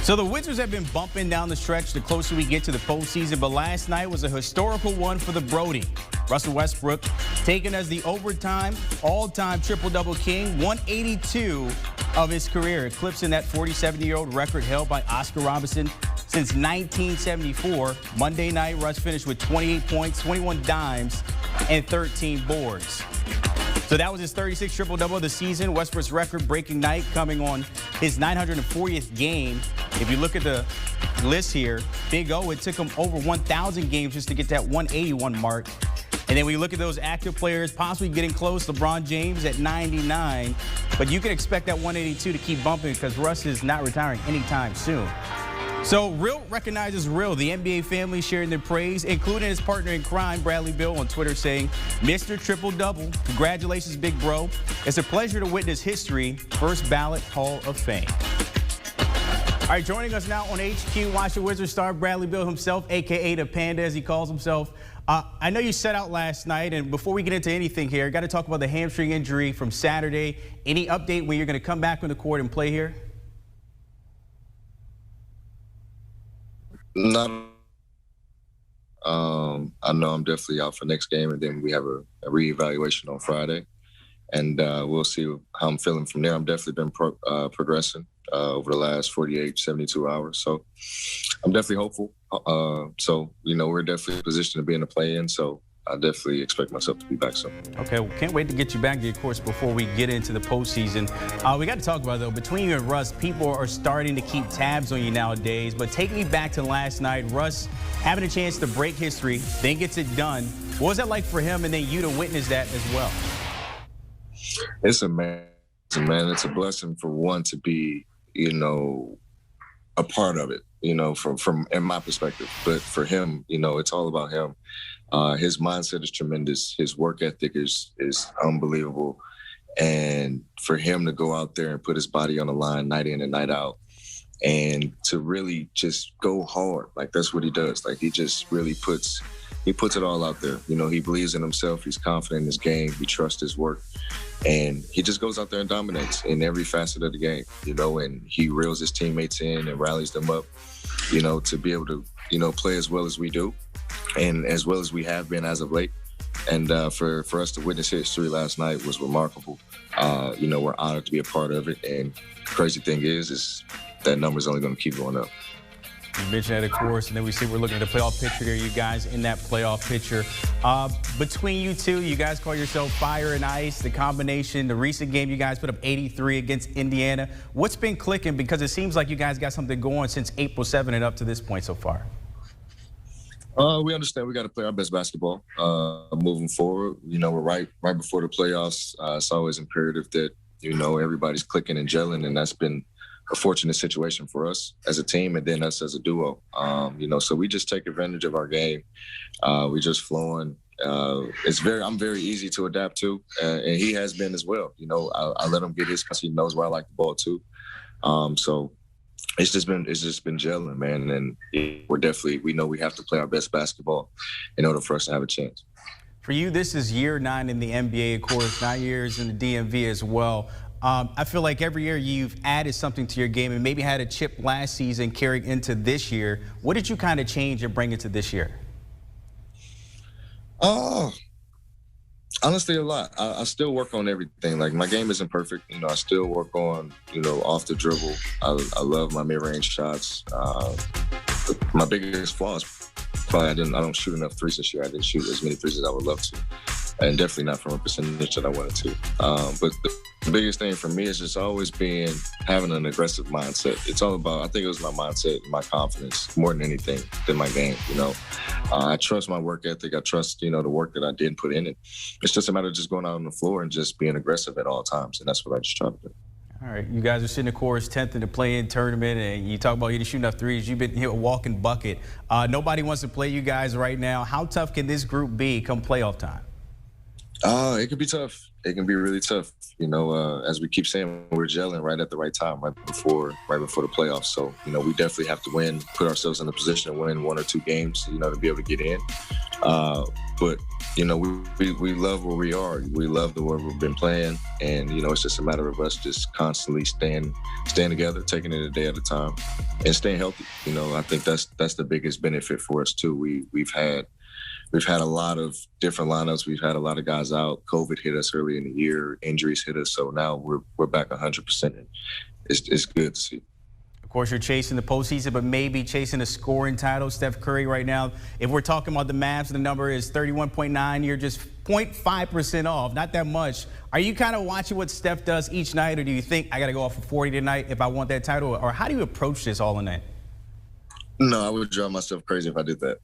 So the Wizards have been bumping down the stretch the closer we get to the postseason, but last night was a historical one for the Brody. Russell Westbrook taken as the overtime, all-time triple-double king, 182 of his career, eclipsing that 47-year-old record held by Oscar Robertson since 1974. Monday night, Russ finished with 28 points, 21 dimes, and 13 boards. So that was his 36th triple-double of the season. Westbrook's record-breaking night coming on his 940th game. If you look at the list here, Big O, it took him over 1,000 games just to get that 181 mark. And then when you look at those active players possibly getting close, LeBron James at 99. But you can expect that 182 to keep bumping because Russ is not retiring anytime soon. So Real recognizes Real. The NBA family sharing their praise, including his partner in crime, Bradley Beal, on Twitter saying, Mr. Triple-Double, congratulations, big bro. It's a pleasure to witness history, first ballot Hall of Fame. All right, joining us now on HQ, Washington Wizards star Bradley Beal himself, a.k.a. the Panda, as he calls himself. I know you set out last night, and before we get into anything here, got to talk about the hamstring injury from Saturday. Any update when you're going to come back on the court and play here? No. I know I'm definitely out for next game, and then we have a reevaluation on Friday, and we'll see how I'm feeling from there. I've definitely been progressing over the last 48, 72 hours, so I'm definitely hopeful. So, we're definitely in a position to be in the play-in, so I definitely expect myself to be back soon. Okay, well, can't wait to get you back, of course, before we get into the postseason. We got to talk about, though, between you and Russ, people are starting to keep tabs on you nowadays. But take me back to last night. Russ having a chance to break history, then gets it done. What was that like for him and then you to witness that as well? It's a blessing for one to be, a part of it, from in my perspective. But for him, it's all about him. His mindset is tremendous. His work ethic is unbelievable. And for him to go out there and put his body on the line night in and night out and to really just go hard, like that's what he does. Like he just really puts it all out there. He believes in himself. He's confident in his game. He trusts his work. And he just goes out there and dominates in every facet of the game, and he reels his teammates in and rallies them up, to be able to, play as well as we do and as well as we have been as of late. And for us to witness history last night was remarkable. We're honored to be a part of it. And the crazy thing is that number is only going to keep going up. You mentioned that, of course, and then we see we're looking at the playoff picture there. You guys in that playoff picture. Between you two, you guys call yourself Fire and Ice. The combination, the recent game, you guys put up 83 against Indiana. What's been clicking? Because it seems like you guys got something going since April 7 and up to this point so far. We understand we got to play our best basketball moving forward. We're right before the playoffs. It's always imperative that, everybody's clicking and gelling, and that's been a fortunate situation for us as a team and then us as a duo. So we just take advantage of our game. We just flowing. I'm very easy to adapt to, and he has been as well. I let him get his because he knows where I like the ball too. So it's just been gelling, man. And we know we have to play our best basketball in order for us to have a chance. For you, this is year 9 in the NBA, of course, 9 years in the DMV as well. I feel like every year you've added something to your game and maybe had a chip last season carrying into this year. What did you kind of change and bring into this year? Honestly, a lot. I still work on everything. Like my game isn't perfect. I still work on, off the dribble. I love my mid-range shots. My biggest flaw is probably I don't shoot enough threes this year. I didn't shoot as many threes as I would love to. And definitely not from a percentage that I wanted to. But the biggest thing for me is just always having an aggressive mindset. It's all about, I think it was my mindset, my confidence, more than anything than my game, I trust my work ethic. I trust, the work that I did put in it. It's just a matter of just going out on the floor and just being aggressive at all times. And that's what I just try to do. All right, you guys are sitting, of course, 10th in the play-in tournament, and you talk about you didn't shoot enough threes. You've been a walking bucket. Nobody wants to play you guys right now. How tough can this group be come playoff time? It can be tough. It can be really tough. As we keep saying, we're gelling right at the right time, right before the playoffs. So, we definitely have to win, put ourselves in a position to win 1 or 2 games, to be able to get in. But we love where we are. We love the way we've been playing, and it's just a matter of us just constantly staying together, taking it a day at a time, and staying healthy. I think that's the biggest benefit for us too. We've had a lot of different lineups. We've had a lot of guys out. COVID hit us early in the year. Injuries hit us, so now we're back 100%. It's good to see. Of course, you're chasing the postseason, but maybe chasing a scoring title. Steph Curry right now, if we're talking about the Mavs, the number is 31.9. You're just 0.5% off, not that much. Are you kind of watching what Steph does each night, or do you think I got to go off for 40 tonight if I want that title? Or how do you approach this all in that? No, I would drive myself crazy if I did that.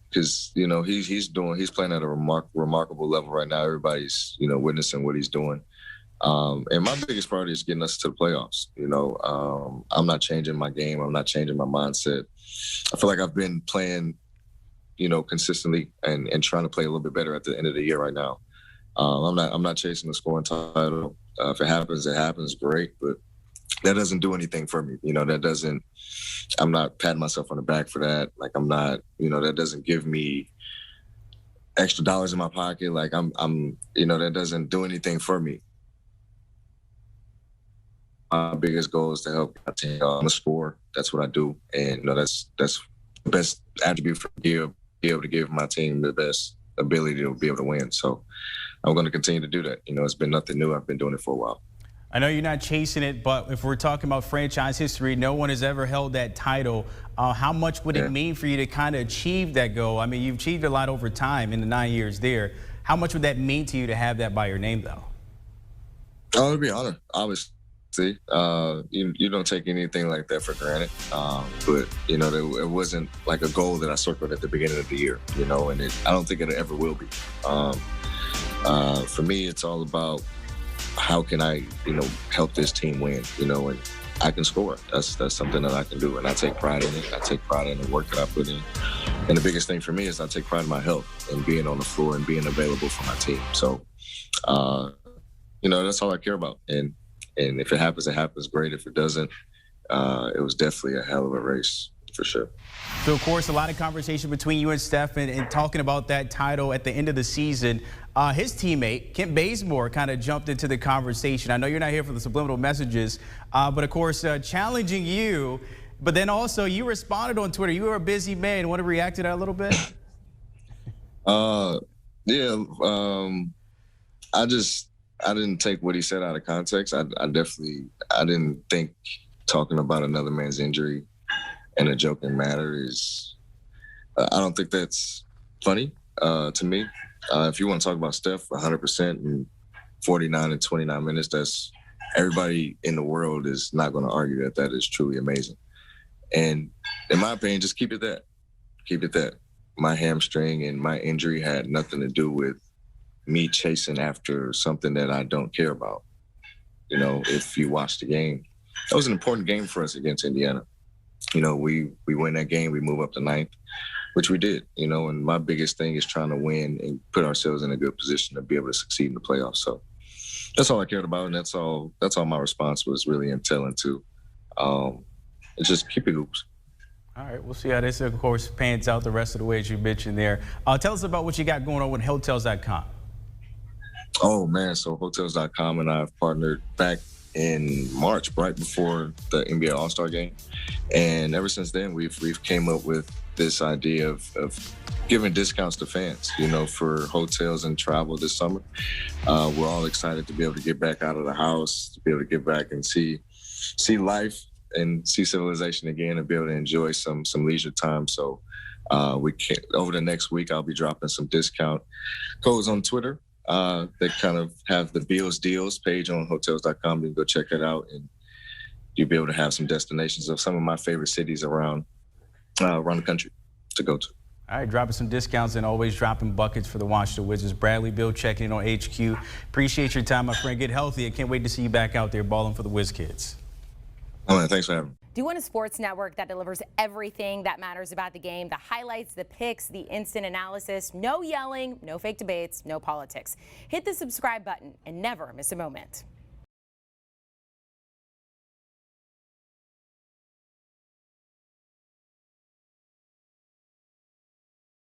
Because he's playing at a remarkable level right now. Everybody's witnessing what he's doing. And my biggest priority is getting us to the playoffs. I'm not changing my game. I'm not changing my mindset. I feel like I've been playing, consistently and trying to play a little bit better at the end of the year right now. I'm not chasing the scoring title. If it happens, great. But that doesn't do anything for me. I'm not patting myself on the back for that. Like I'm not, that doesn't give me extra dollars in my pocket. Like that doesn't do anything for me. My biggest goal is to help my team. I'm a scorer. That's what I do, and that's the best attribute for be able to give my team the best ability to be able to win. So I'm going to continue to do that. It's been nothing new. I've been doing it for a while. I know you're not chasing it, but if we're talking about franchise history, no one has ever held that title. How much would it mean for you to kind of achieve that goal? I mean, you've achieved a lot over time in the 9 years there. How much would that mean to you to have that by your name, though? Oh, it'd be an honor, obviously. You don't take anything like that for granted. But it wasn't like a goal that I circled at the beginning of the year, and I don't think it ever will be. For me, it's all about how can I, help this team win, and I can score. That's something that I can do, and I take pride in it. I take pride in the work that I put in. And the biggest thing for me is I take pride in my health and being on the floor and being available for my team. So, that's all I care about. And if it happens, great. If it doesn't, it was definitely a hell of a race for sure. So, of course, a lot of conversation between you and Steph and talking about that title at the end of the season. His teammate, Kent Bazemore, kind of jumped into the conversation. I know you're not here for the subliminal messages, but, of course, challenging you. But then also you responded on Twitter. You were a busy man. Want to react to that a little bit? I didn't take what he said out of context. I didn't think talking about another man's injury in a joking manner is, I don't think that's funny to me. If you want to talk about Steph 100% in 49 and 29 minutes, that's everybody in the world is not going to argue that is truly amazing. And in my opinion, just keep it that. Keep it that. My hamstring and my injury had nothing to do with me chasing after something that I don't care about. If you watch the game, that was an important game for us against Indiana. We win that game, we move up to 9th, which we did, and my biggest thing is trying to win and put ourselves in a good position to be able to succeed in the playoffs. So that's all I cared about, and that's all my response was really entailing to. It's just keep it hoops. All right, we'll see how this, of course, pans out the rest of the way, as you mentioned there. Tell us about what you got going on with Hotels.com. Oh, man, so Hotels.com and I have partnered back in March, right before the NBA All-Star game. And ever since then, we've came up with this idea of giving discounts to fans, for hotels and travel this summer. We're all excited to be able to get back out of the house, to be able to get back and see life and see civilization again and be able to enjoy some leisure time. So over the next week, I'll be dropping some discount codes on Twitter. They kind of have the Beal's Deals page on Hotels.com. You can go check it out, and you'll be able to have some destinations of some of my favorite cities around the country to go to. All right, dropping some discounts and always dropping buckets for the Washington Wizards. Bradley Beal checking in on HQ. Appreciate your time, my friend. Get healthy. I can't wait to see you back out there balling for the Wiz Kids. Oh, man, thanks for having me. Do you want a sports network that delivers everything that matters about the game? The highlights, the picks, the instant analysis, no yelling, no fake debates, no politics. Hit the subscribe button and never miss a moment.